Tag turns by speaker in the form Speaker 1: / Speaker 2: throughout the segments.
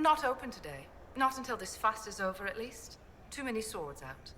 Speaker 1: Not open today. Not until this fast is over, at least. Too many swords out.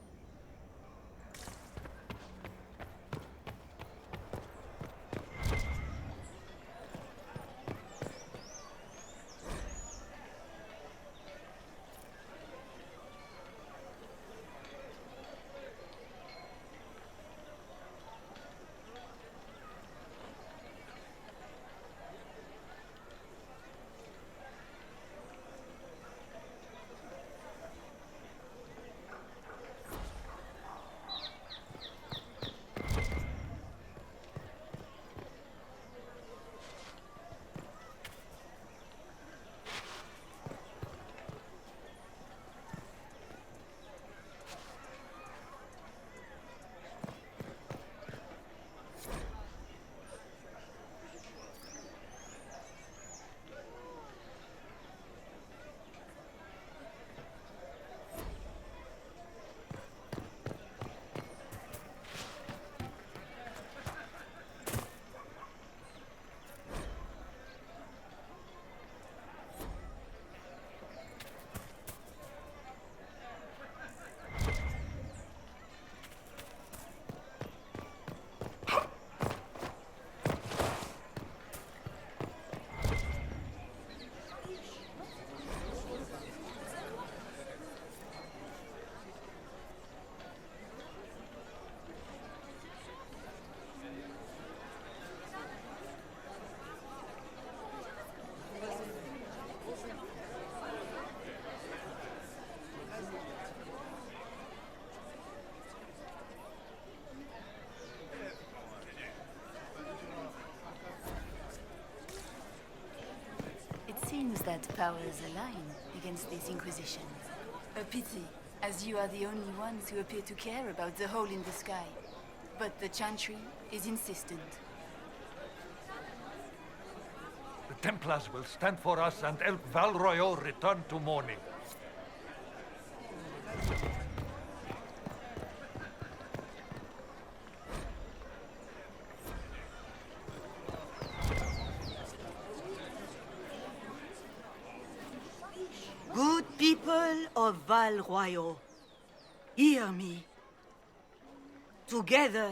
Speaker 2: Seems that powers align against this Inquisition. A pity, as you are the only ones who appear to care about the hole in the sky. But the Chantry is insistent.
Speaker 3: The Templars will stand for us and help Val Royal return to mourning.
Speaker 4: Good people of Val Royal, hear me. Together,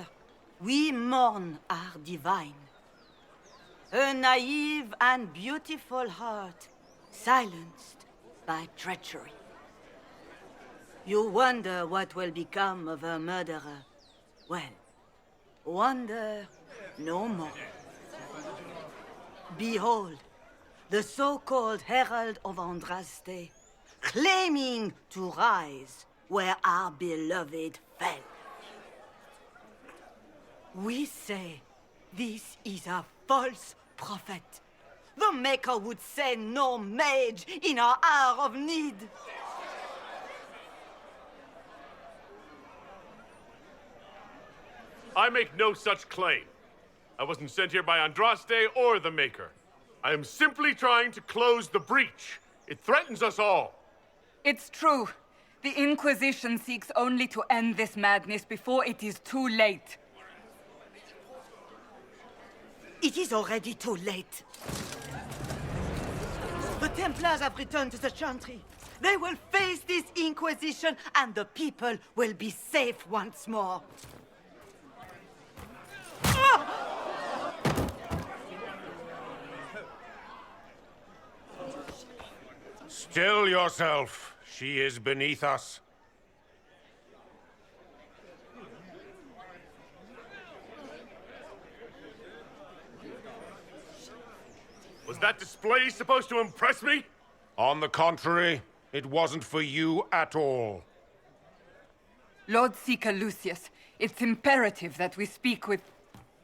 Speaker 4: we mourn our divine. A naive and beautiful heart, silenced by treachery. You wonder what will become of a murderer. Well, wonder no more. Behold, the so-called Herald of Andraste, claiming to rise where our beloved fell. We say this is a false prophet. The Maker would send no mage in our hour of need.
Speaker 5: I make no such claim. I wasn't sent here by Andraste or the Maker. I am simply trying to close the breach. It threatens us all.
Speaker 6: It's true. The Inquisition seeks only to end this madness before it is too late.
Speaker 4: It is already too late. The Templars have returned to the Chantry. They will face this Inquisition, and the people will be safe once more.
Speaker 7: Still yourself. She is beneath us.
Speaker 5: Was that display supposed to impress me?
Speaker 7: On the contrary, it wasn't for you at all.
Speaker 6: Lord Seeker Lucius, it's imperative that we speak with...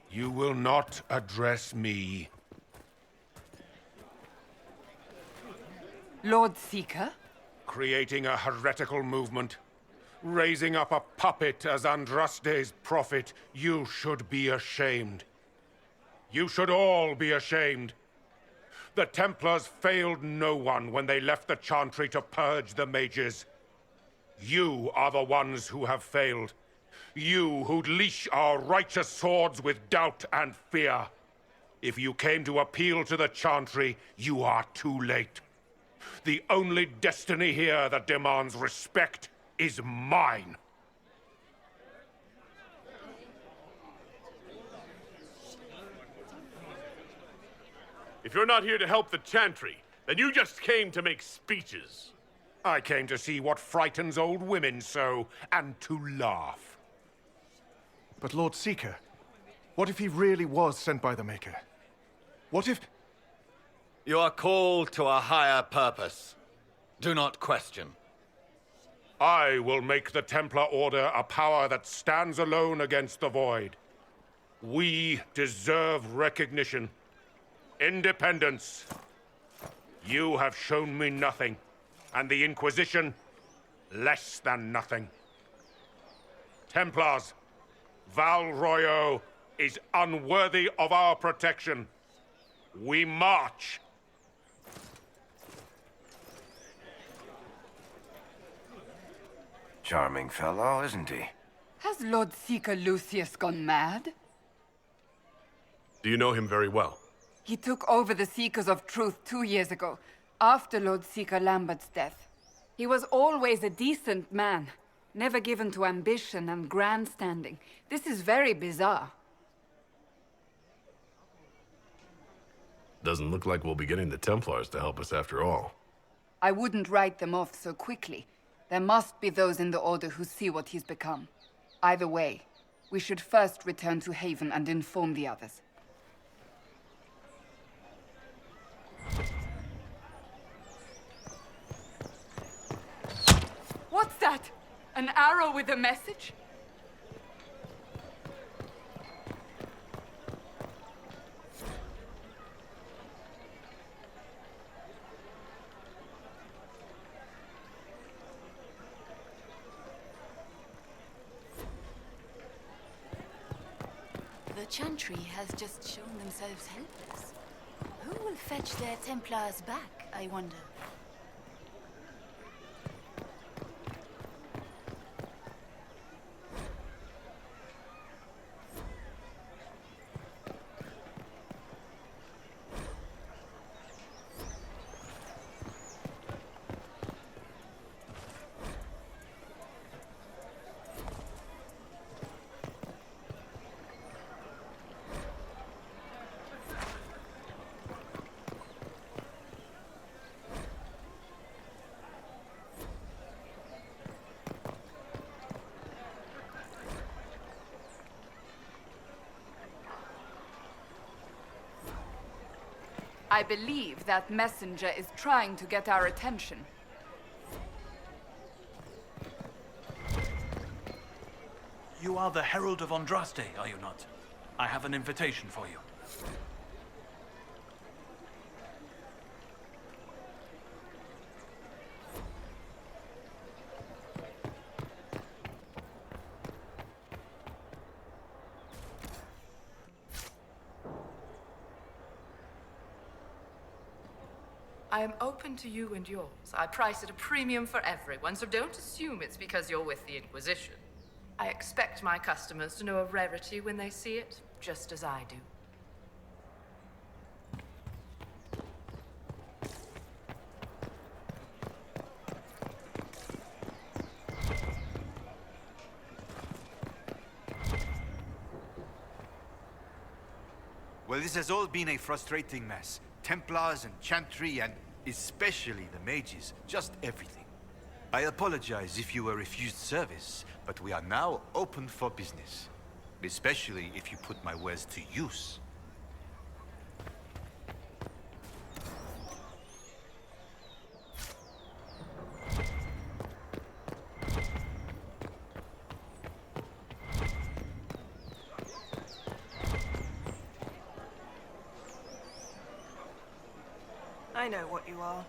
Speaker 7: You will not address me.
Speaker 6: Lord Seeker?
Speaker 7: Creating a heretical movement. Raising up a puppet as Andraste's prophet. You should be ashamed. You should all be ashamed. The Templars failed no one when they left the Chantry to purge the mages. You are the ones who have failed. You who'd leash our righteous swords with doubt and fear. If you came to appeal to the Chantry, you are too late. The only destiny here that demands respect is mine.
Speaker 5: If you're not here to help the Chantry, then you just came to make speeches.
Speaker 7: I came to see what frightens old women so, and to laugh.
Speaker 8: But Lord Seeker, what if he really was sent by the Maker? What if...
Speaker 9: You are called to a higher purpose. Do not question.
Speaker 7: I will make the Templar Order a power that stands alone against the Void. We deserve recognition. Independence. You have shown me nothing, and the Inquisition, less than nothing. Templars, Val Royeaux is unworthy of our protection. We march.
Speaker 10: Charming fellow, isn't he?
Speaker 6: Has Lord Seeker Lucius gone mad?
Speaker 5: Do you know him very well?
Speaker 6: He took over the Seekers of Truth 2 years ago, after Lord Seeker Lambert's death. He was always a decent man, never given to ambition and grandstanding. This is very bizarre.
Speaker 5: Doesn't look like we'll be getting the Templars to help us after all.
Speaker 6: I wouldn't write them off so quickly. There must be those in the Order who see what he's become. Either way, we should first return to Haven and inform the others. What's that? An arrow with a message?
Speaker 2: The Chantry has just shown themselves helpless. Who will fetch their Templars back, I wonder?
Speaker 6: I believe that messenger is trying to get our attention.
Speaker 11: You are the Herald of Andraste, are you not? I have an invitation for you.
Speaker 1: I am open to you and yours. I price at a premium for everyone, so don't assume it's because you're with the Inquisition. I expect my customers to know a rarity when they see it, just as I do.
Speaker 12: Well, this has all been a frustrating mess. Templars and Chantry and especially the Mages, just everything. I apologize if you were refused service, but we are now open for business. Especially if you put my wares to use.
Speaker 13: I know what you are.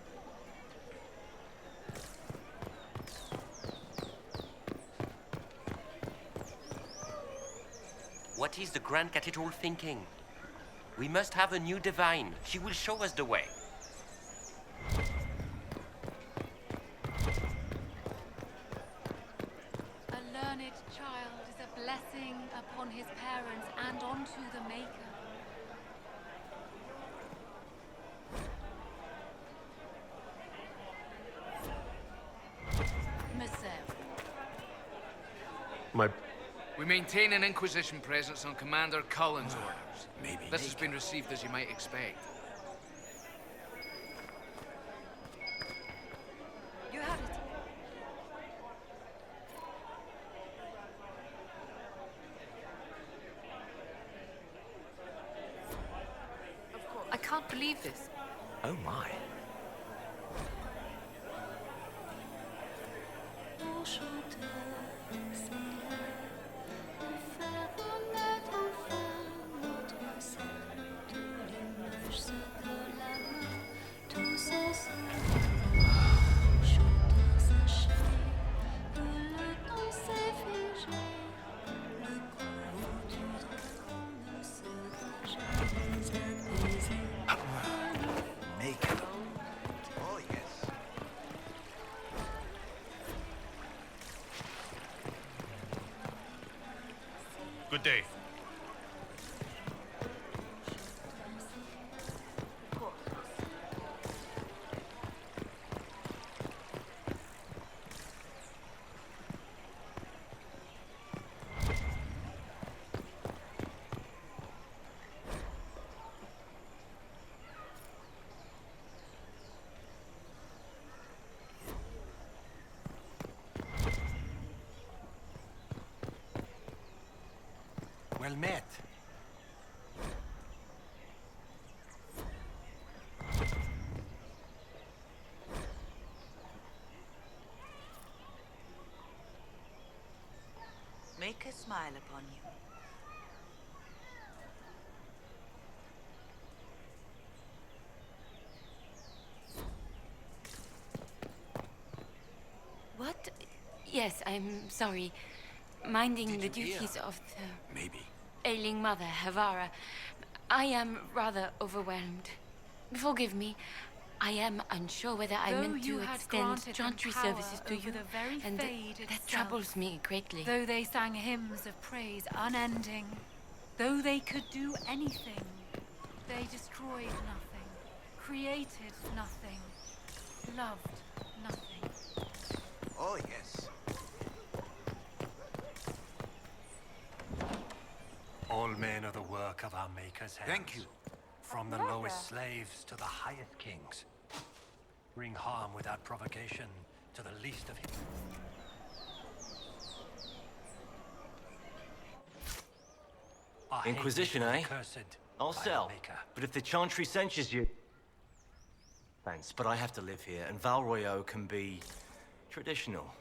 Speaker 14: What is the Grand Cathedral thinking? We must have a new divine. She will show us the way.
Speaker 15: A learned child is a blessing upon his parents and onto the Maker.
Speaker 16: We maintain an Inquisition presence on Commander Cullen's orders. This has been received as you might expect.
Speaker 15: You have it.
Speaker 1: Of course. I can't believe this.
Speaker 10: Oh my.
Speaker 5: Good day.
Speaker 17: Well met.
Speaker 4: Make a smile upon you.
Speaker 18: What? Yes, I'm sorry. Minding the duties of the...
Speaker 17: Maybe.
Speaker 18: Ailing mother, Avvar. I am rather overwhelmed. Forgive me. I am unsure whether I meant to extend chantry services to you, and that troubles me greatly.
Speaker 15: Though they sang hymns of praise unending, though they could do anything, they destroyed nothing, created nothing, loved nothing.
Speaker 12: Oh, yes.
Speaker 17: All men are the work of our Maker's hands.
Speaker 12: Thank you.
Speaker 17: From the lowest slaves to the highest kings. Bring harm without provocation to the least of him.
Speaker 14: Inquisition, eh? I'll sell. But if the Chantry censures you... Thanks, but I have to live here, and Val Royeaux can be... traditional.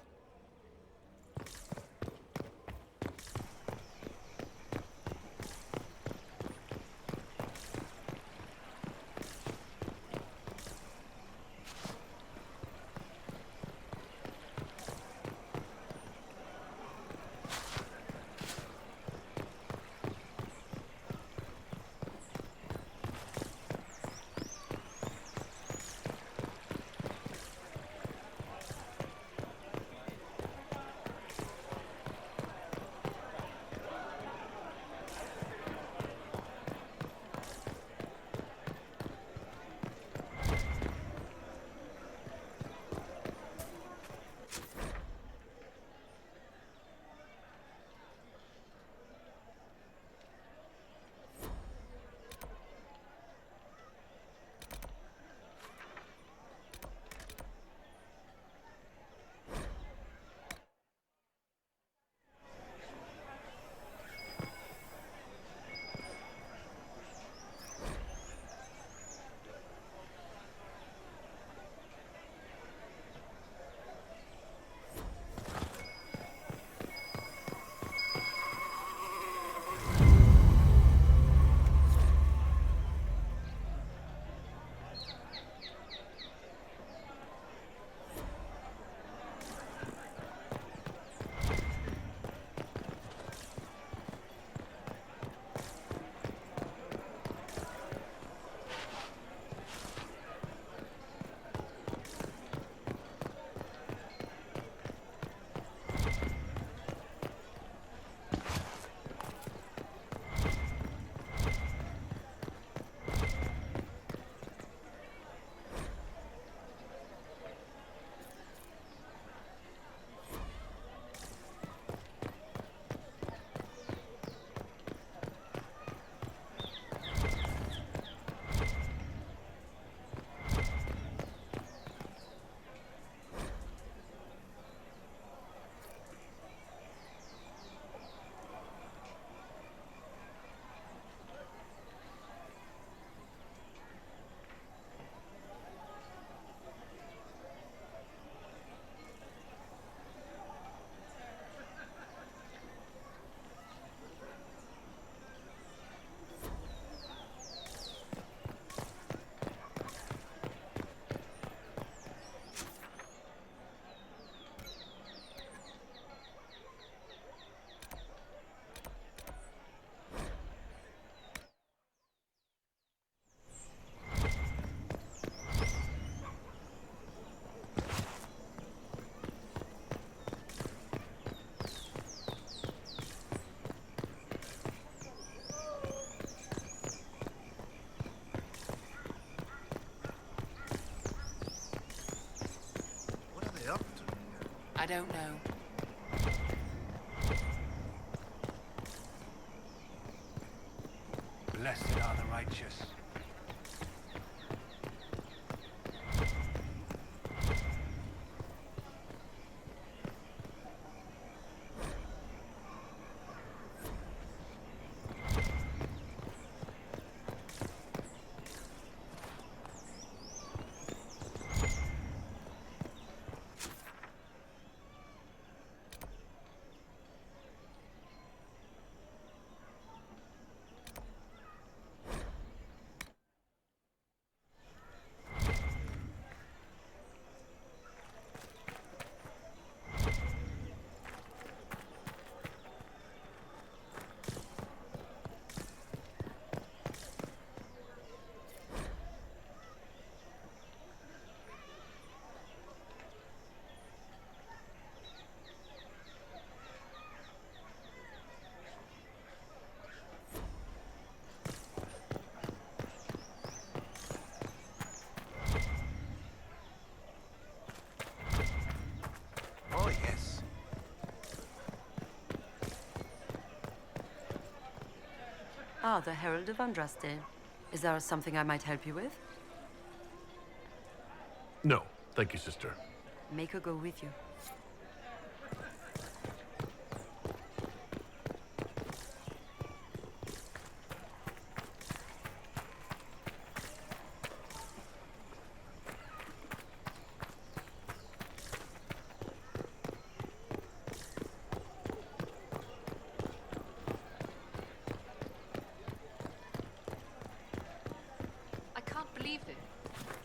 Speaker 1: I don't know.
Speaker 17: Blessed are the righteous.
Speaker 12: Oh, yes.
Speaker 19: Ah, the Herald of Andraste. Is there something I might help you with?
Speaker 5: No, thank you, sister.
Speaker 19: Make her go with you.
Speaker 1: I can't believe it.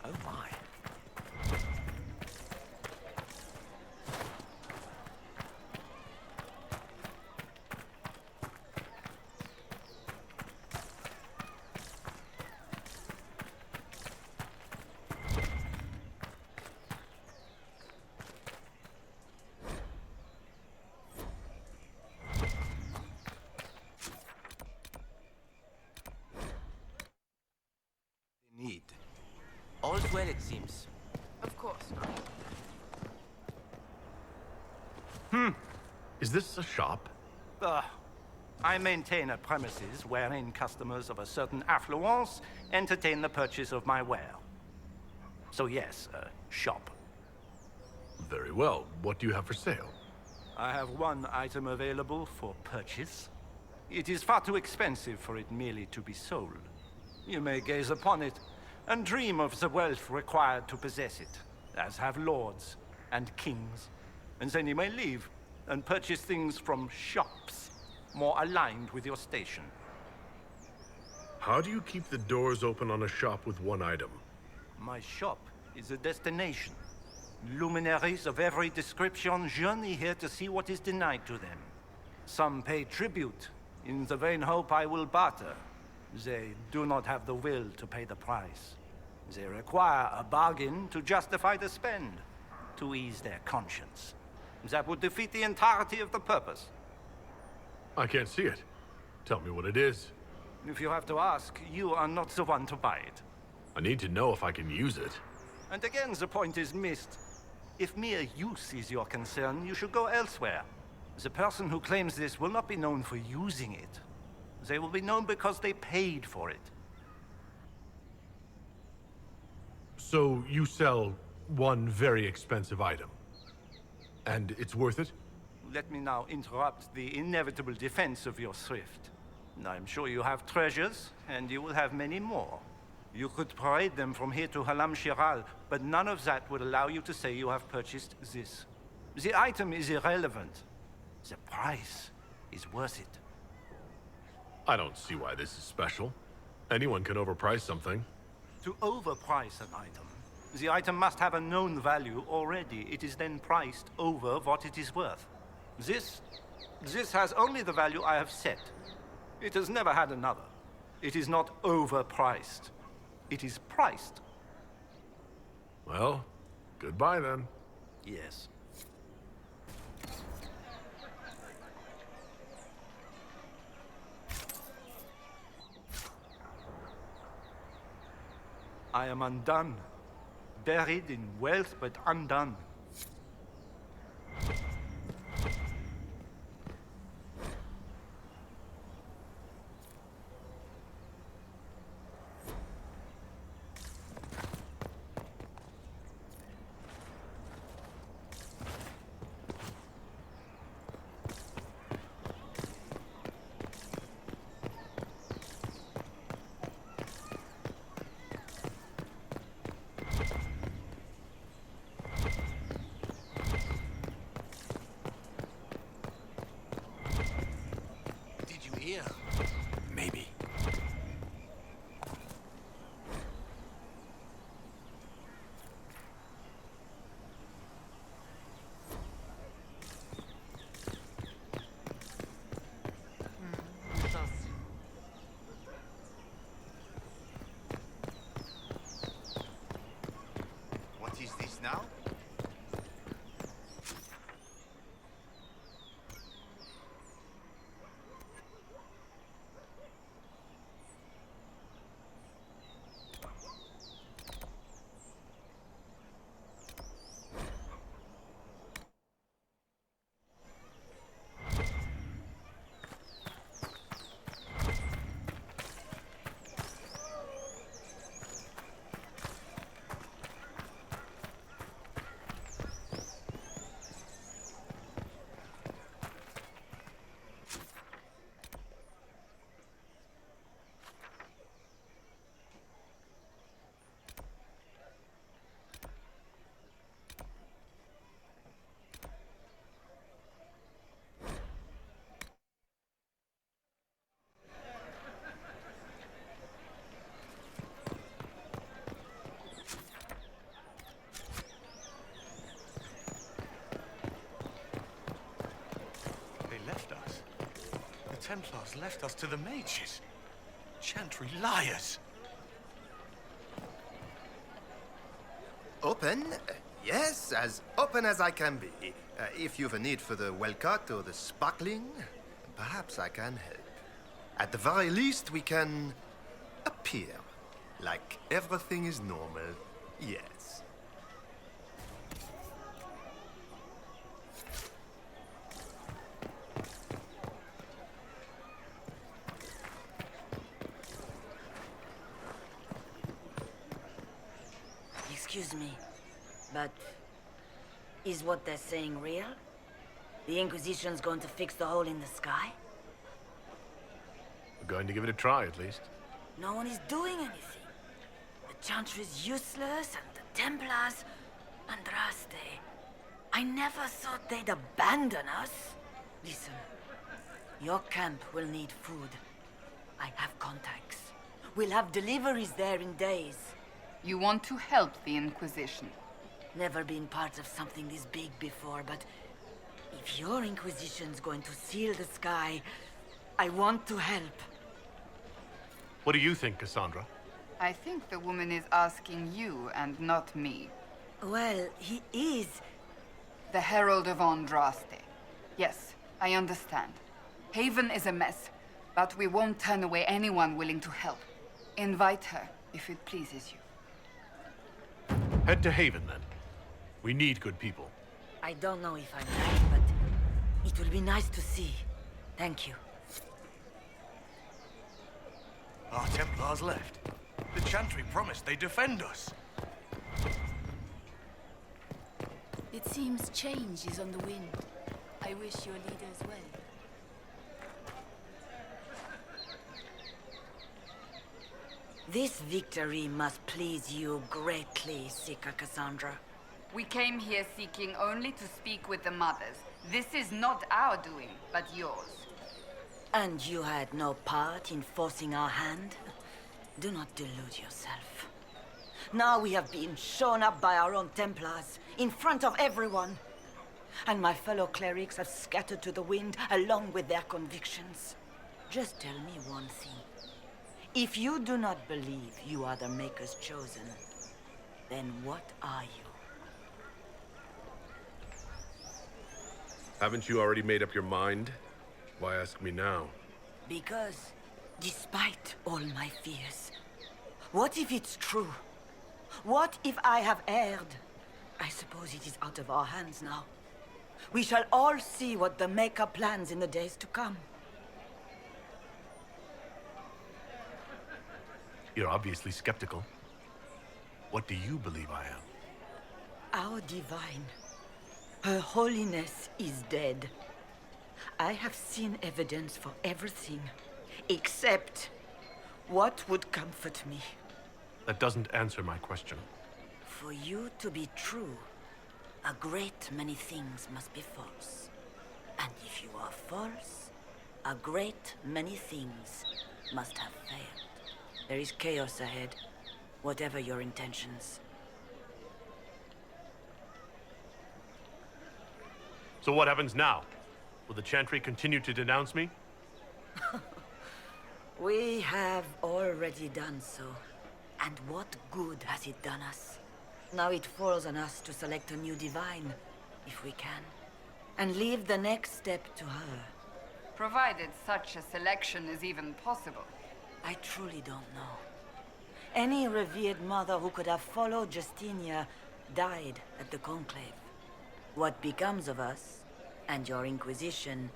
Speaker 12: Oh, my. Need. All's well, it seems.
Speaker 1: Of course not.
Speaker 5: Is this a shop?
Speaker 20: I maintain a premises wherein customers of a certain affluence entertain the purchase of my ware. So yes, a shop.
Speaker 5: Very well. What do you have for sale?
Speaker 20: I have one item available for purchase. It is far too expensive for it merely to be sold. You may gaze upon it and dream of the wealth required to possess it, as have lords and kings. And then you may leave and purchase things from shops more aligned with your station.
Speaker 5: How do you keep the doors open on a shop with one item?
Speaker 20: My shop is a destination. Luminaries of every description journey here to see what is denied to them. Some pay tribute in the vain hope I will barter. They do not have the will to pay the price. They require a bargain to justify the spend, to ease their conscience. That would defeat the entirety of the purpose.
Speaker 5: I can't see it. Tell me what it is.
Speaker 20: If you have to ask, you are not the one to buy it.
Speaker 5: I need to know if I can use it.
Speaker 20: And again, the point is missed. If mere use is your concern, you should go elsewhere. The person who claims this will not be known for using it. They will be known because they paid for it.
Speaker 5: So you sell one very expensive item. And it's worth it?
Speaker 20: Let me now interrupt the inevitable defense of your thrift. I'm sure you have treasures, and you will have many more. You could parade them from here to Halam Shiral, but none of that would allow you to say you have purchased this. The item is irrelevant. The price is worth it.
Speaker 5: I don't see why this is special. Anyone can overprice something.
Speaker 20: To overprice an item, the item must have a known value already. It is then priced over what it is worth. This has only the value I have set. It has never had another. It is not overpriced. It is priced.
Speaker 5: Well, goodbye then.
Speaker 20: Yes. I am undone. Buried in wealth, but undone.
Speaker 11: Here. Maybe.
Speaker 12: What is this now?
Speaker 11: Templars left us to the Mages. Chantry liars.
Speaker 21: Open? Yes, as open as I can be. If you've a need for the well-cut or the sparkling, perhaps I can help. At the very least, we can appear like everything is normal. Yes.
Speaker 22: Excuse me, but is what they're saying real? The Inquisition's going to fix the hole in the sky?
Speaker 5: We're going to give it a try, at least.
Speaker 22: No one is doing anything. The Chantry's useless, and the Templars... Andraste. I never thought they'd abandon us. Listen, your camp will need food. I have contacts. We'll have deliveries there in days.
Speaker 6: You want to help the Inquisition?
Speaker 22: Never been part of something this big before, but if your Inquisition's going to seal the sky, I want to help.
Speaker 5: What do you think, Cassandra?
Speaker 6: I think the woman is asking you and not me.
Speaker 22: Well, he is.
Speaker 6: The Herald of Andraste. Yes, I understand. Haven is a mess, but we won't turn away anyone willing to help. Invite her, if it pleases you.
Speaker 5: Head to Haven, then. We need good people.
Speaker 22: I don't know if I'm right, but it will be nice to see. Thank you.
Speaker 11: Our Templars left. The Chantry promised they'd defend us.
Speaker 2: It seems change is on the wind. I wish your leaders well.
Speaker 22: This victory must please you greatly, Sika Cassandra.
Speaker 6: We came here seeking only to speak with the mothers. This is not our doing, but yours.
Speaker 22: And you had no part in forcing our hand? Do not delude yourself. Now we have been shown up by our own Templars, in front of everyone. And my fellow clerics have scattered to the wind along with their convictions. Just tell me one thing. If you do not believe you are the Maker's chosen, then what are you?
Speaker 5: Haven't you already made up your mind? Why ask me now?
Speaker 22: Because, despite all my fears, what if it's true? What if I have erred? I suppose it is out of our hands now. We shall all see what the Maker plans in the days to come.
Speaker 5: You're obviously skeptical. What do you believe I am?
Speaker 22: Our divine. Her holiness is dead. I have seen evidence for everything, except what would comfort me.
Speaker 5: That doesn't answer my question.
Speaker 22: For you to be true, a great many things must be false. And if you are false, a great many things must have failed. There is chaos ahead, whatever your intentions.
Speaker 5: So what happens now? Will the Chantry continue to denounce me?
Speaker 22: We have already done so. And what good has it done us? Now it falls on us to select a new divine, if we can, and leave the next step to her.
Speaker 6: Provided such a selection is even possible.
Speaker 22: I truly don't know. Any revered mother who could have followed Justinia died at the Conclave. What becomes of us, and your Inquisition,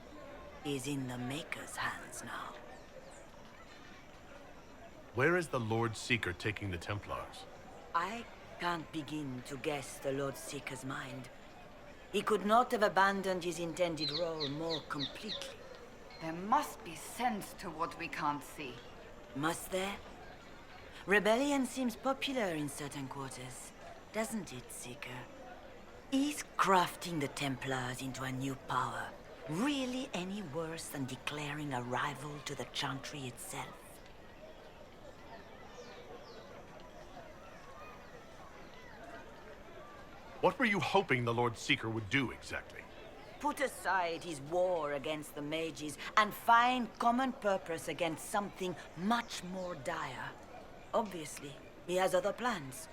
Speaker 22: is in the Maker's hands now.
Speaker 5: Where is the Lord Seeker taking the Templars?
Speaker 22: I can't begin to guess the Lord Seeker's mind. He could not have abandoned his intended role more completely.
Speaker 6: There must be sense to what we can't see.
Speaker 22: Must there? Rebellion seems popular in certain quarters, doesn't it, Seeker? Is crafting the Templars into a new power really any worse than declaring a rival to the Chantry itself?
Speaker 5: What were you hoping the Lord Seeker would do exactly?
Speaker 22: Put aside his war against the Mages and find common purpose against something much more dire. Obviously, he has other plans.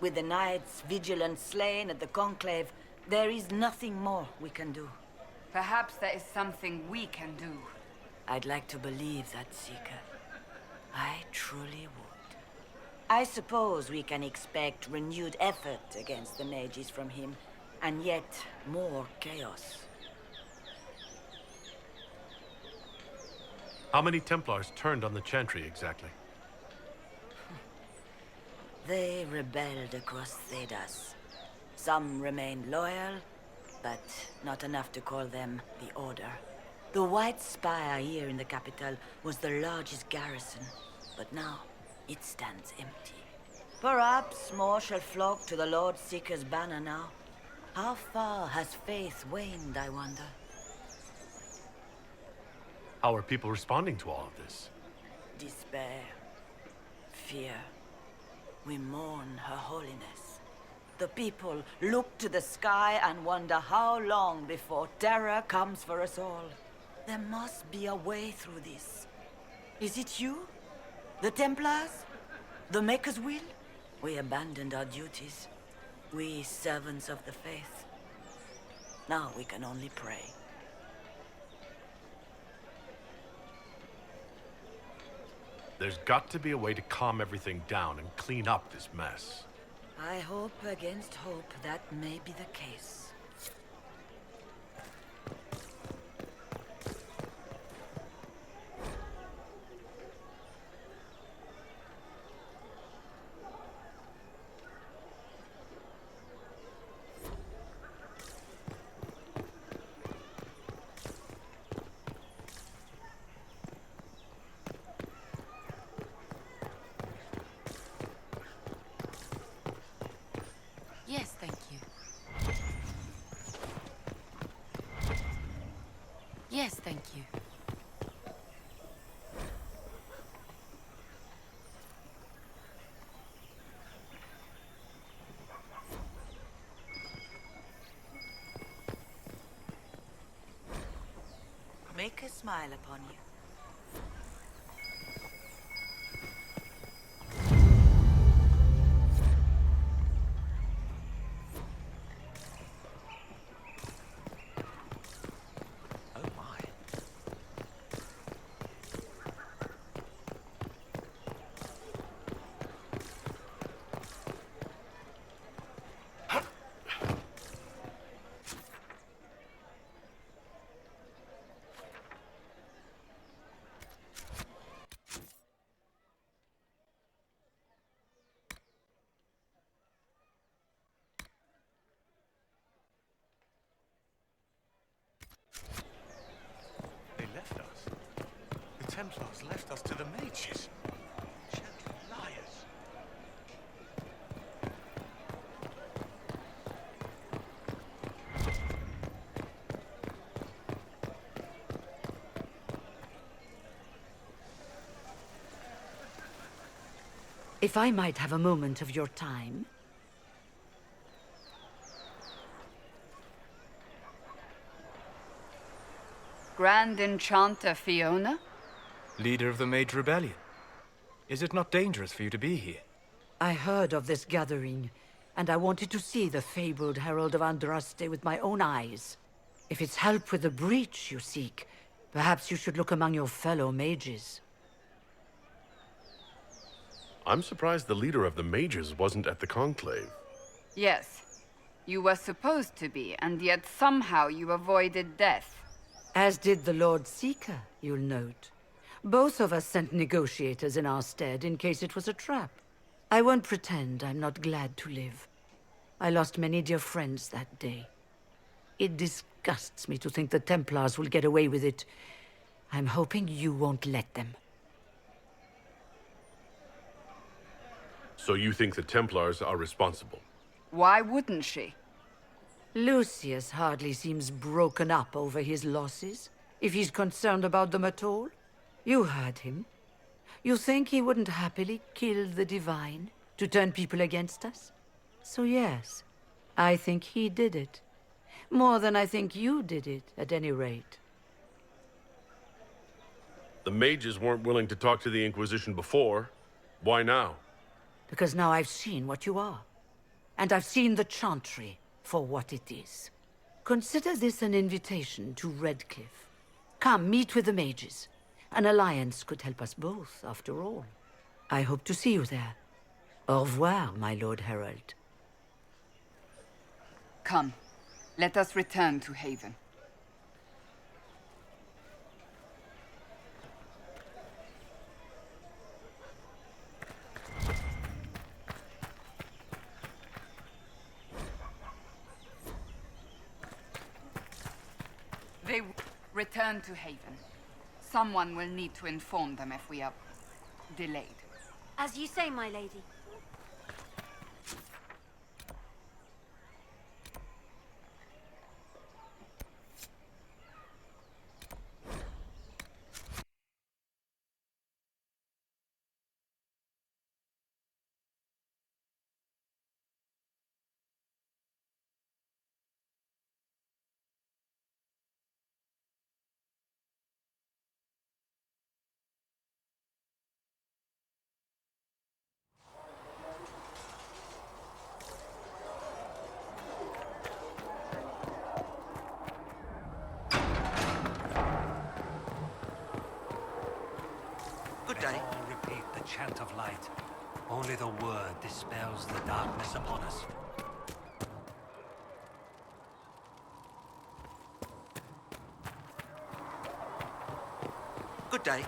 Speaker 22: With the Knights vigilant slain at the Conclave, there is nothing more we can do.
Speaker 6: Perhaps there is something we can do.
Speaker 22: I'd like to believe that, Seeker. I truly would. I suppose we can expect renewed effort against the Mages from him, and yet more chaos.
Speaker 5: How many Templars turned on the Chantry exactly?
Speaker 22: They rebelled across Thedas. Some remained loyal, but not enough to call them the Order. The White Spire here in the capital was the largest garrison, but now it stands empty. Perhaps more shall flock to the Lord Seeker's banner now. How far has faith waned, I wonder?
Speaker 5: How are people responding to all of this?
Speaker 22: Despair. Fear. We mourn her holiness. The people look to the sky and wonder how long before terror comes for us all. There must be a way through this. Is it you? The Templars? The Maker's will? We abandoned our duties. We servants of the faith. Now we can only pray.
Speaker 5: There's got to be a way to calm everything down and clean up this mess.
Speaker 22: I hope against hope that may be the case.
Speaker 18: Yes, thank you. Yes, thank you.
Speaker 22: Make a smile upon you.
Speaker 11: Templars left us to the mages. Gentle liars.
Speaker 3: If I might have a moment of your time.
Speaker 6: Grand Enchanter Fiona?
Speaker 8: Leader of the Mage Rebellion. Is it not dangerous for you to be here?
Speaker 3: I heard of this gathering, and I wanted to see the fabled Herald of Andraste with my own eyes. If it's help with the breach you seek, perhaps you should look among your fellow mages.
Speaker 5: I'm surprised the leader of the mages wasn't at the conclave.
Speaker 6: Yes. You were supposed to be, and yet somehow you avoided death.
Speaker 3: As did the Lord Seeker, you'll note. Both of us sent negotiators in our stead in case it was a trap. I won't pretend I'm not glad to live. I lost many dear friends that day. It disgusts me to think the Templars will get away with it. I'm hoping you won't let them.
Speaker 5: So you think the Templars are responsible?
Speaker 6: Why wouldn't she?
Speaker 3: Lucius hardly seems broken up over his losses, if he's concerned about them at all. You heard him. You think he wouldn't happily kill the Divine to turn people against us? So yes, I think he did it. More than I think you did it, at any rate.
Speaker 5: The mages weren't willing to talk to the Inquisition before. Why now?
Speaker 3: Because now I've seen what you are. And I've seen the Chantry for what it is. Consider this an invitation to Redcliffe. Come, meet with the mages. An alliance could help us both, after all. I hope to see you there. Au revoir, my Lord Herald.
Speaker 6: Come, let us return to Haven. They return to Haven. Someone will need to inform them if we are delayed.
Speaker 23: As you say, my lady.
Speaker 17: All repeat the chant of light. Only the word dispels the darkness upon us.
Speaker 21: Good day.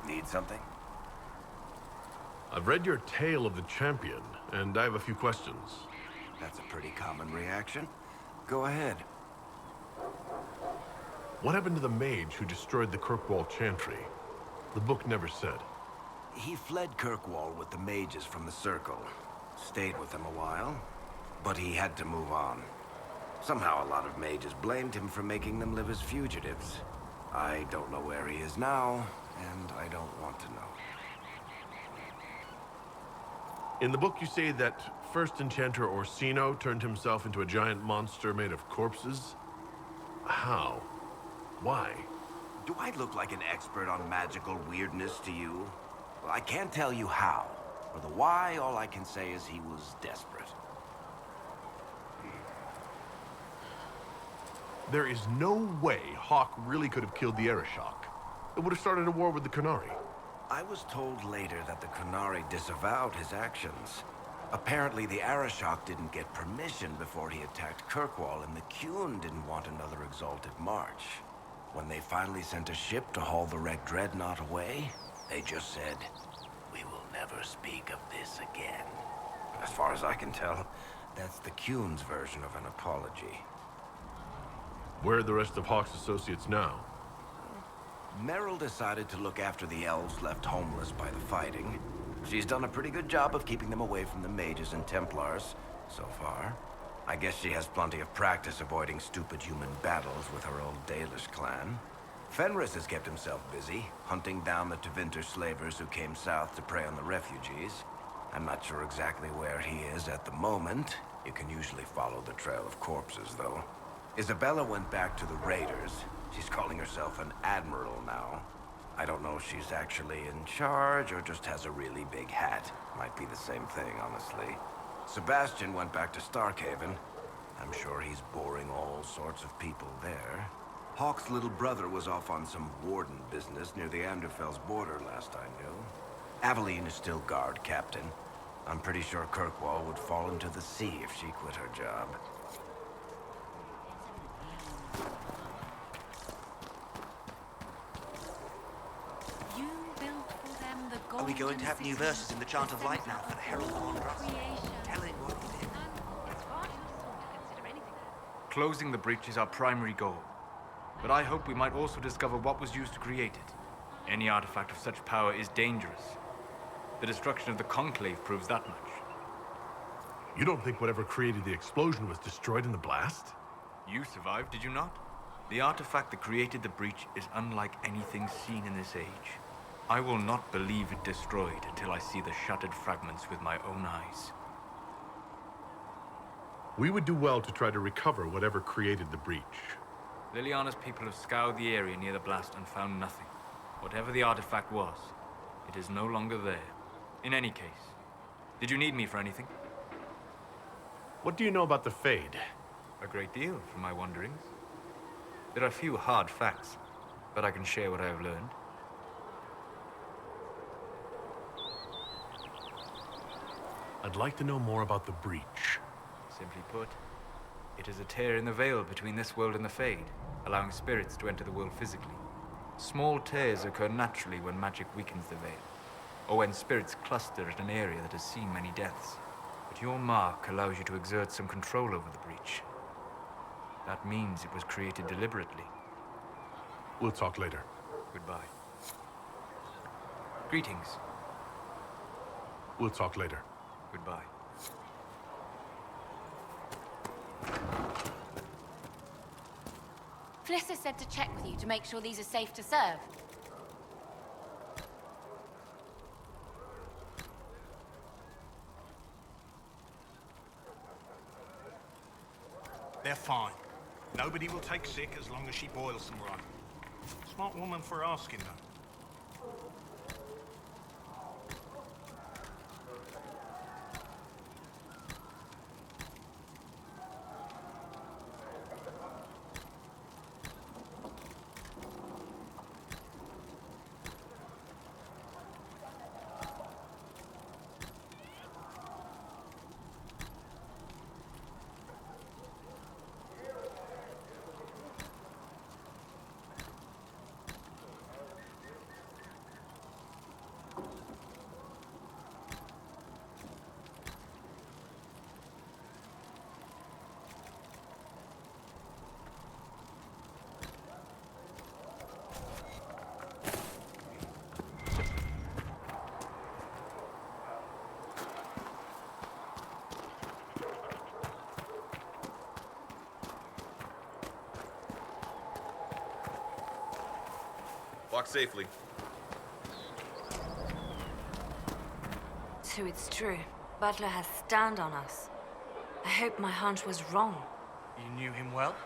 Speaker 10: Need something?
Speaker 5: I've read your Tale of the Champion, and I have a few questions.
Speaker 10: That's a pretty common reaction. Go ahead.
Speaker 5: What happened to the mage who destroyed the Kirkwall Chantry? The book never said.
Speaker 10: He fled Kirkwall with the mages from the Circle. Stayed with them a while, but he had to move on. Somehow a lot of mages blamed him for making them live as fugitives. I don't know where he is now, and I don't want to know.
Speaker 5: In the book you say that first enchanter Orsino turned himself into a giant monster made of corpses? How? Why?
Speaker 10: Do I look like an expert on magical weirdness to you? Well, I can't tell you how. For the why, all I can say is he was desperate.
Speaker 5: There is no way Hawk really could have killed the Arishok. It would have started a war with the Qunari.
Speaker 10: I was told later that the Qunari disavowed his actions. Apparently the Arishok didn't get permission before he attacked Kirkwall, and the Qun didn't want another exalted march. When they finally sent a ship to haul the wrecked dreadnought away, they just said, "We will never speak of this again." As far as I can tell, That's the Cune's version of an apology.
Speaker 5: Where are the rest of Hawk's associates now?
Speaker 10: Meryl decided to look after the elves left homeless by the fighting. She's done a pretty good job of keeping them away from the Mages and Templars, so far. I guess she has plenty of practice avoiding stupid human battles with her old Dalish clan. Fenris has kept himself busy, hunting down the Tevinter slavers who came south to prey on the refugees. I'm not sure exactly where he is at the moment. You can usually follow the trail of corpses, though. Isabella went back to the Raiders. She's calling herself an admiral now. I don't know if she's actually in charge or just has a really big hat. Might be the same thing, honestly. Sebastian went back to Starkhaven. I'm sure he's boring all sorts of people there. Hawk's little brother was off on some warden business near the Anderfell's border last I knew. Aveline is still guard captain. I'm pretty sure Kirkwall would fall into the sea if she quit her job.
Speaker 15: You built for them the
Speaker 7: Are we going to have new
Speaker 15: golden
Speaker 7: verses in the Chant of Light now for the Herald of Andraste? Tell him what we did.
Speaker 8: Closing the breach is our primary goal. But I hope we might also discover what was used to create it. Any artifact of such power is dangerous. The destruction of the Conclave proves that much.
Speaker 5: You don't think whatever created the explosion was destroyed in the blast?
Speaker 8: You survived, did you not? The artifact that created the breach is unlike anything seen in this age. I will not believe it destroyed until I see the shattered fragments with my own eyes.
Speaker 5: We would do well to try to recover whatever created the breach.
Speaker 8: Liliana's people have scoured the area near the blast and found nothing. Whatever the artifact was, it is no longer there. In any case, did you need me for anything?
Speaker 5: What do you know about the Fade?
Speaker 8: A great deal, from my wanderings. There are few hard facts, but I can share what I have learned.
Speaker 5: I'd like to know more about the breach.
Speaker 8: Simply put, it is a tear in the veil between this world and the Fade, allowing spirits to enter the world physically. Small tears occur naturally when magic weakens the veil, or when spirits cluster at an area that has seen many deaths. But your mark allows you to exert some control over the breach. That means it was created deliberately.
Speaker 5: We'll talk later.
Speaker 8: Goodbye. Greetings.
Speaker 5: We'll talk later.
Speaker 8: Goodbye.
Speaker 18: Flitter said to check with you to make sure these are safe to serve.
Speaker 9: They're fine. Nobody will take sick as long as she boils some right. Smart woman for asking, though.
Speaker 13: Walk safely.
Speaker 24: So it's true. Butler has stand on us. I hope my hunch was wrong.
Speaker 7: You knew him well?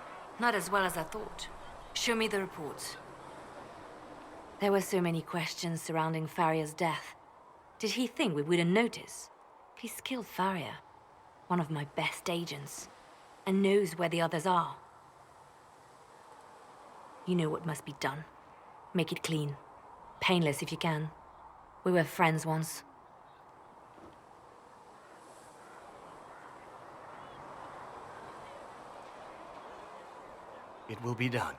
Speaker 24: Not as well as I thought. Show me the reports. There were so many questions surrounding Farria's death. Did he think we wouldn't notice? He's killed Farria, one of my best agents, and knows where the others are. You know what must be done. Make it clean. Painless if you can. We were friends once.
Speaker 7: It will be done.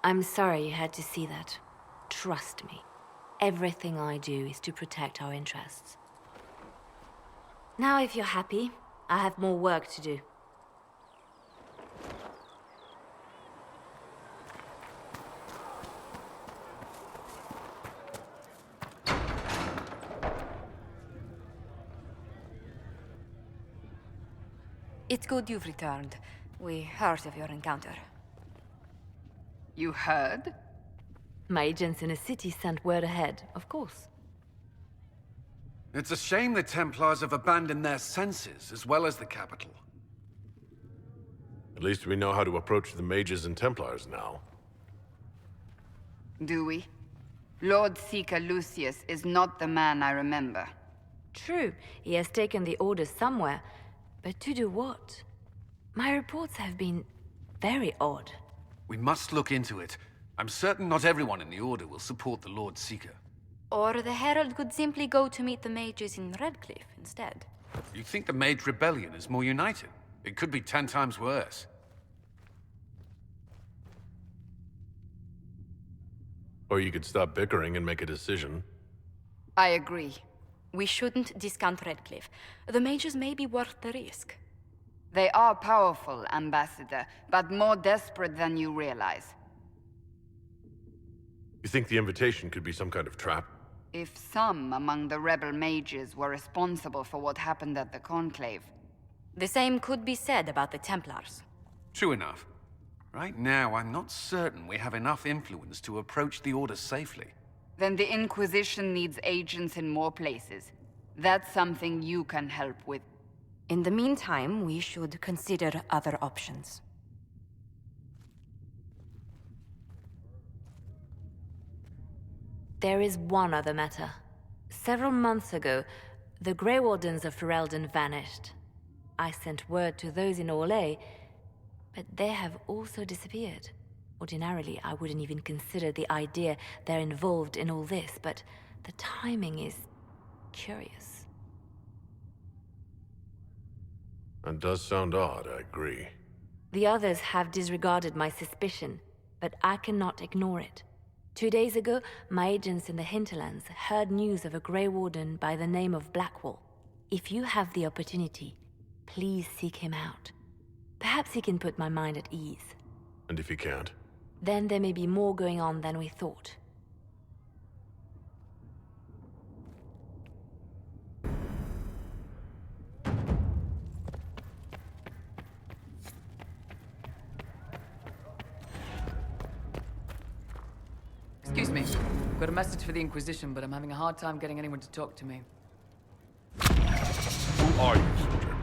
Speaker 24: I'm sorry you had to see that. Trust me. Everything I do is to protect our interests. Now, if you're happy, I have more work to do.
Speaker 6: It's good you've returned. We heard of your encounter. You heard?
Speaker 24: My agents in the city sent word ahead, of course.
Speaker 4: It's a shame the Templars have abandoned their senses, as well as the capital.
Speaker 5: At least we know how to approach the Mages and Templars now.
Speaker 6: Do we? Lord Seeker Lucius is not the man I remember.
Speaker 24: True, he has taken the orders somewhere, but to do what? My reports have been very odd.
Speaker 4: We must look into it. I'm certain not everyone in the Order will support the Lord Seeker.
Speaker 15: Or the Herald could simply go to meet the mages in Redcliffe instead.
Speaker 4: You think the Mage Rebellion is more united? It could be 10 times worse.
Speaker 5: Or you could stop bickering and make a decision.
Speaker 6: I agree.
Speaker 15: We shouldn't discount Redcliffe. The mages may be worth the risk.
Speaker 6: They are powerful, Ambassador, but more desperate than you realize.
Speaker 5: You think the invitation could be some kind of trap?
Speaker 6: If some among the rebel mages were responsible for what happened at the Conclave.
Speaker 15: The same could be said about the Templars.
Speaker 4: True enough. Right now, I'm not certain we have enough influence to approach the Order safely.
Speaker 6: Then the Inquisition needs agents in more places. That's something you can help with.
Speaker 15: In the meantime, we should consider other options.
Speaker 24: There is one other matter. Several months ago, the Grey Wardens of Ferelden vanished. I sent word to those in Orlais, but they have also disappeared. Ordinarily, I wouldn't even consider the idea they're involved in all this, but the timing is curious.
Speaker 5: That does sound odd, I agree.
Speaker 24: The others have disregarded my suspicion, but I cannot ignore it. 2 days ago, my agents in the hinterlands heard news of a Grey Warden by the name of Blackwall. If you have the opportunity, please seek him out. Perhaps he can put my mind at ease.
Speaker 5: And if he can't?
Speaker 24: Then there may be more going on than we thought.
Speaker 13: Excuse me. I've got a message for the Inquisition, but I'm having a hard time getting anyone to talk to me.
Speaker 5: Who are you, soldier?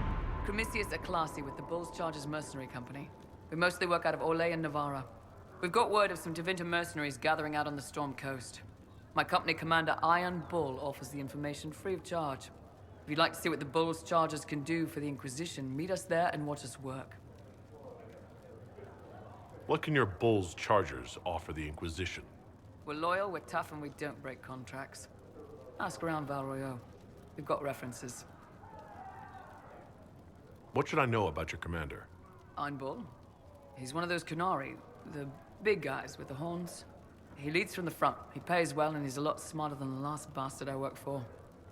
Speaker 13: Cremisius Aclassi with the Bulls Chargers Mercenary Company. We mostly work out of Orlais and Navarra. We've got word of some Tevinter mercenaries gathering out on the Storm Coast. My company commander, Iron Bull, offers the information free of charge. If you'd like to see what the Bulls Chargers can do for the Inquisition, meet us there and watch us work.
Speaker 5: What can your Bulls Chargers offer the Inquisition?
Speaker 13: We're loyal, we're tough, and we don't break contracts. Ask around Val Royeaux. We've got references.
Speaker 5: What should I know about your commander?
Speaker 13: Iron Bull. He's one of those Kunari, the big guys with the horns. He leads from the front. He pays well, and he's a lot smarter than the last bastard I worked for.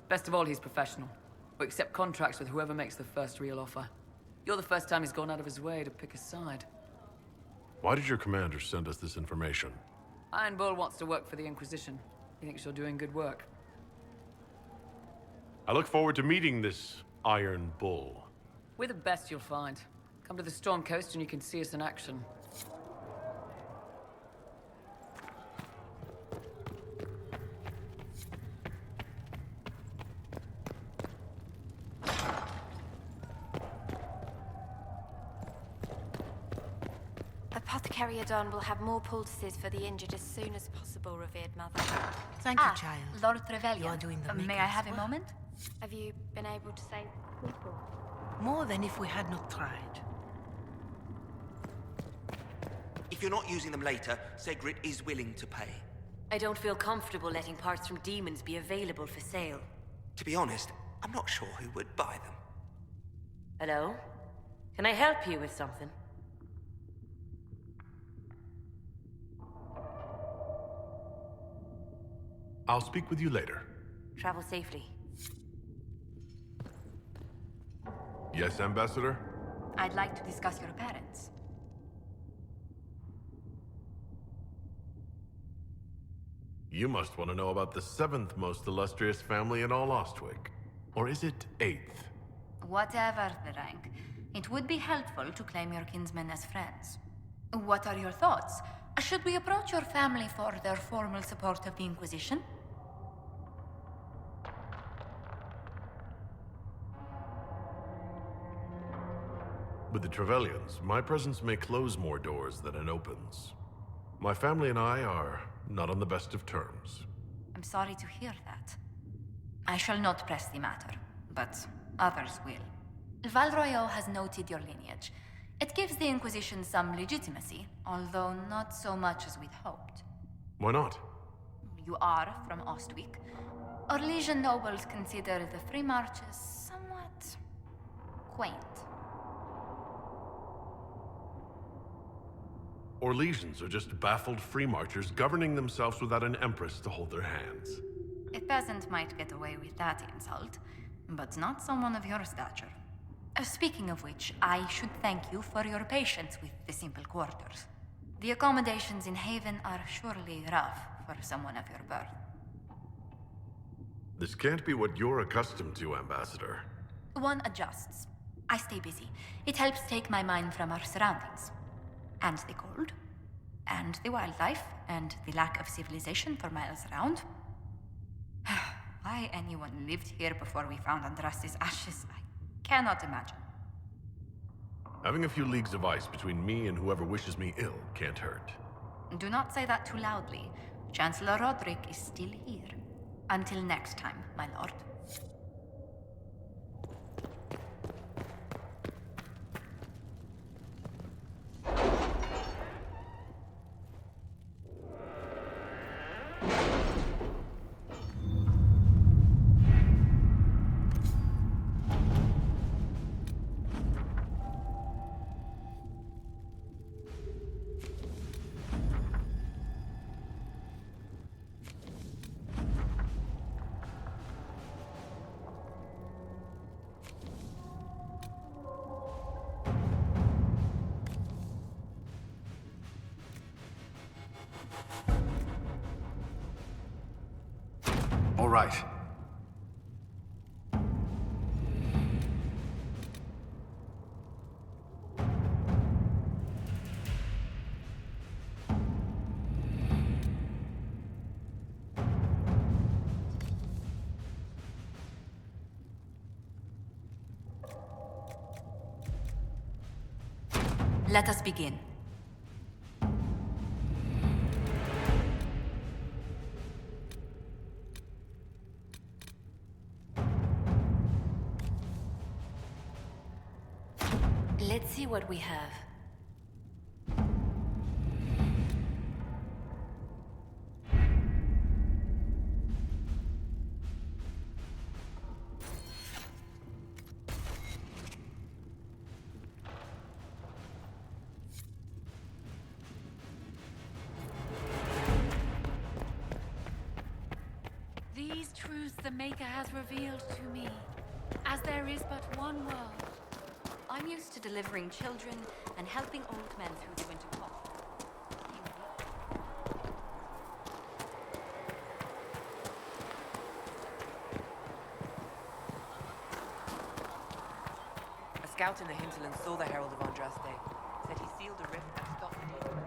Speaker 13: Best of all, he's professional. We accept contracts with whoever makes the first real offer. You're the first time he's gone out of his way to pick a side.
Speaker 5: Why did your commander send us this information?
Speaker 13: Iron Bull wants to work for the Inquisition. He thinks you're doing good work.
Speaker 5: I look forward to meeting this Iron Bull.
Speaker 13: We're the best you'll find. Come to the Storm Coast and you can see us in action.
Speaker 15: Apothecary Adon will have more poultices for the injured as soon as possible, revered mother.
Speaker 2: Thank you, child.
Speaker 15: Lord Trevelyan.
Speaker 2: You are doing the
Speaker 15: May I
Speaker 2: Maker's
Speaker 15: have a
Speaker 2: work.
Speaker 15: moment? Have you been able to save people?
Speaker 2: More than if we had not tried.
Speaker 7: If you're not using them later, Segrit is willing to pay.
Speaker 19: I don't feel comfortable letting parts from demons be available for sale.
Speaker 7: To be honest, I'm not sure who would buy them.
Speaker 19: Hello? Can I help you with something?
Speaker 5: I'll speak with you later.
Speaker 19: Travel safely.
Speaker 5: Yes, Ambassador?
Speaker 1: I'd like to discuss your parents.
Speaker 5: You must want to know about the 7th most illustrious family in all Ostwick. Or is it 8th?
Speaker 1: Whatever the rank, it would be helpful to claim your kinsmen as friends. What are your thoughts? Should we approach your family for their formal support of the Inquisition?
Speaker 5: With the Trevelyan's, my presence may close more doors than it opens. My family and I are not on the best of terms.
Speaker 1: I'm sorry to hear that. I shall not press the matter, but others will. Valroyo has noted your lineage. It gives the Inquisition some legitimacy, although not so much as we'd hoped.
Speaker 5: Why not?
Speaker 1: You are from Ostwick. Orlesian nobles consider the Free Marches somewhat quaint.
Speaker 5: Orlesians are just baffled free marchers governing themselves without an empress to hold their hands.
Speaker 1: A peasant might get away with that insult, but not someone of your stature. Speaking of which, I should thank you for your patience with the simple quarters. The accommodations in Haven are surely rough for someone of your birth.
Speaker 5: This can't be what you're accustomed to, Ambassador.
Speaker 1: One adjusts. I stay busy. It helps take my mind from our surroundings. And the cold, and the wildlife, and the lack of civilization for miles around. Why anyone lived here before we found Andraste's ashes, I cannot imagine.
Speaker 5: Having a few leagues of ice between me and whoever wishes me ill can't hurt.
Speaker 1: Do not say that too loudly. Chancellor Roderick is still here. Until next time, my lord.
Speaker 4: All right.
Speaker 1: Let us begin.
Speaker 24: Let's see what we have.
Speaker 15: These truths the Maker has revealed to me, as there is but one world.
Speaker 24: I'm used to delivering children and helping old men through the winter cold.
Speaker 14: A scout in the hinterland saw the Herald of Andraste. Said he sealed a rift and stopped the game.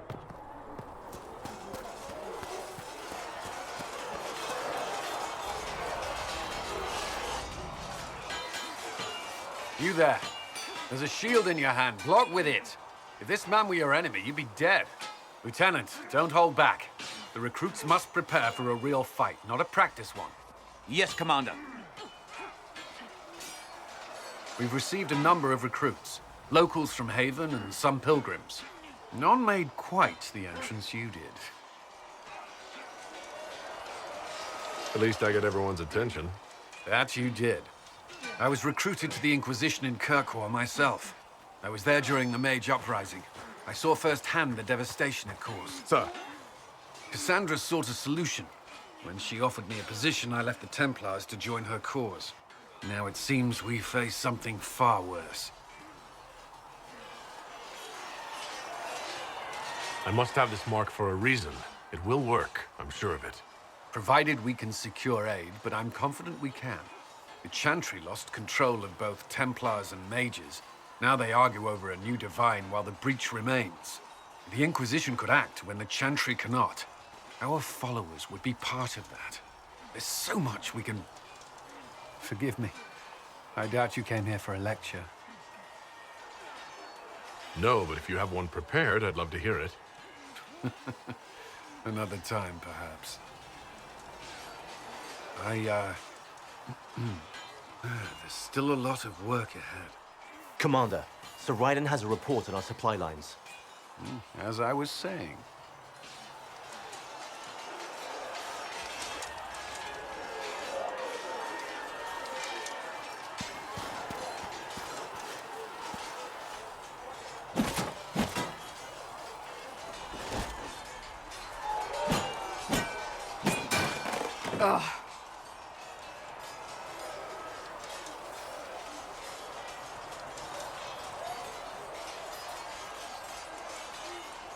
Speaker 4: You there. There's a shield in your hand. Block with it. If this man were your enemy, you'd be dead. Lieutenant, don't hold back. The recruits must prepare for a real fight, not a practice one.
Speaker 7: Yes, Commander.
Speaker 4: We've received a number of recruits. Locals from Haven and some pilgrims. None made quite the entrance you did.
Speaker 5: At least I got everyone's attention.
Speaker 4: That you did. I was recruited to the Inquisition in Kirkwall myself. I was there during the Mage uprising. I saw firsthand the devastation it caused.
Speaker 5: Sir.
Speaker 4: Cassandra sought a solution. When she offered me a position, I left the Templars to join her cause. Now it seems we face something far worse.
Speaker 5: I must have this mark for a reason. It will work, I'm sure of it.
Speaker 4: Provided we can secure aid, but I'm confident we can. The Chantry lost control of both Templars and Mages. Now they argue over a new divine while the breach remains. The Inquisition could act when the Chantry cannot. Our followers would be part of that. There's so much we can... Forgive me. I doubt you came here for a lecture.
Speaker 5: No, but if you have one prepared, I'd love to hear it.
Speaker 4: Another time, perhaps. There's still a lot of work ahead.
Speaker 12: Commander, Sir Ryden has a report on our supply lines.
Speaker 4: As I was saying.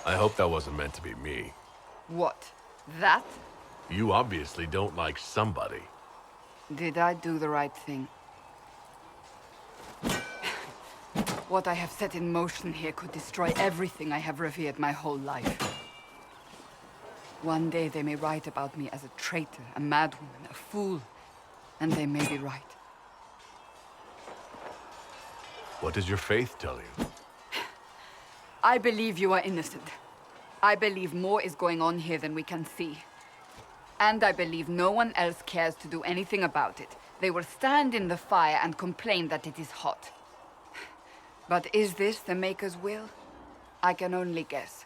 Speaker 5: I hope that wasn't meant to be me.
Speaker 6: What? That?
Speaker 5: You obviously don't like somebody.
Speaker 6: Did I do the right thing? What I have set in motion here could destroy everything I have revered my whole life. One day they may write about me as a traitor, a madwoman, a fool, and they may be right.
Speaker 5: What does your faith tell you?
Speaker 6: I believe you are innocent. I believe more is going on here than we can see. And I believe no one else cares to do anything about it. They will stand in the fire and complain that it is hot. But is this the Maker's will? I can only guess.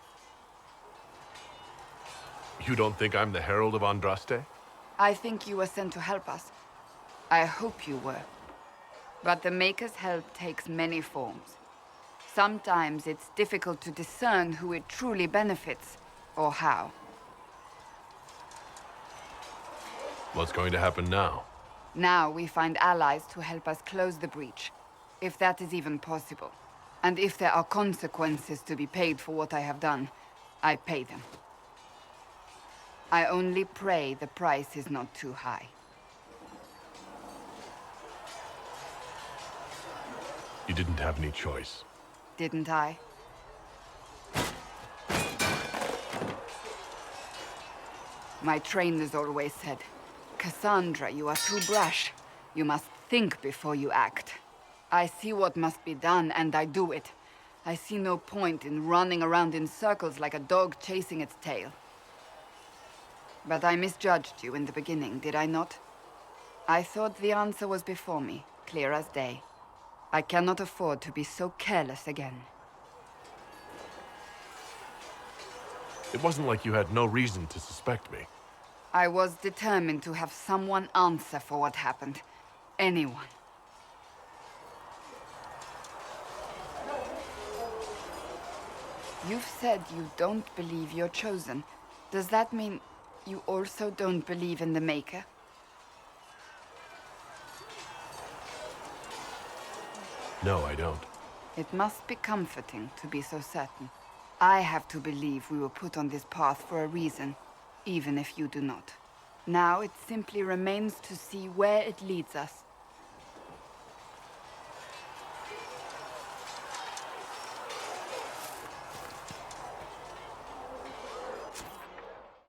Speaker 5: You don't think I'm the Herald of Andraste?
Speaker 6: I think you were sent to help us. I hope you were. But the Maker's help takes many forms. Sometimes it's difficult to discern who it truly benefits, or how.
Speaker 5: What's going to happen now?
Speaker 6: Now we find allies to help us close the breach, if that is even possible. And if there are consequences to be paid for what I have done, I pay them. I only pray the price is not too high.
Speaker 5: You didn't have any choice.
Speaker 6: Didn't I? My trainers always said, Cassandra, you are too brash. You must think before you act. I see what must be done, and I do it. I see no point in running around in circles like a dog chasing its tail. But I misjudged you in the beginning, did I not? I thought the answer was before me, clear as day. I cannot afford to be so careless again.
Speaker 5: It wasn't like you had no reason to suspect me.
Speaker 6: I was determined to have someone answer for what happened. Anyone. You've said you don't believe you're chosen. Does that mean you also don't believe in the Maker?
Speaker 5: No, I don't.
Speaker 6: It must be comforting to be so certain. I have to believe we were put on this path for a reason, even if you do not. Now it simply remains to see where it leads us.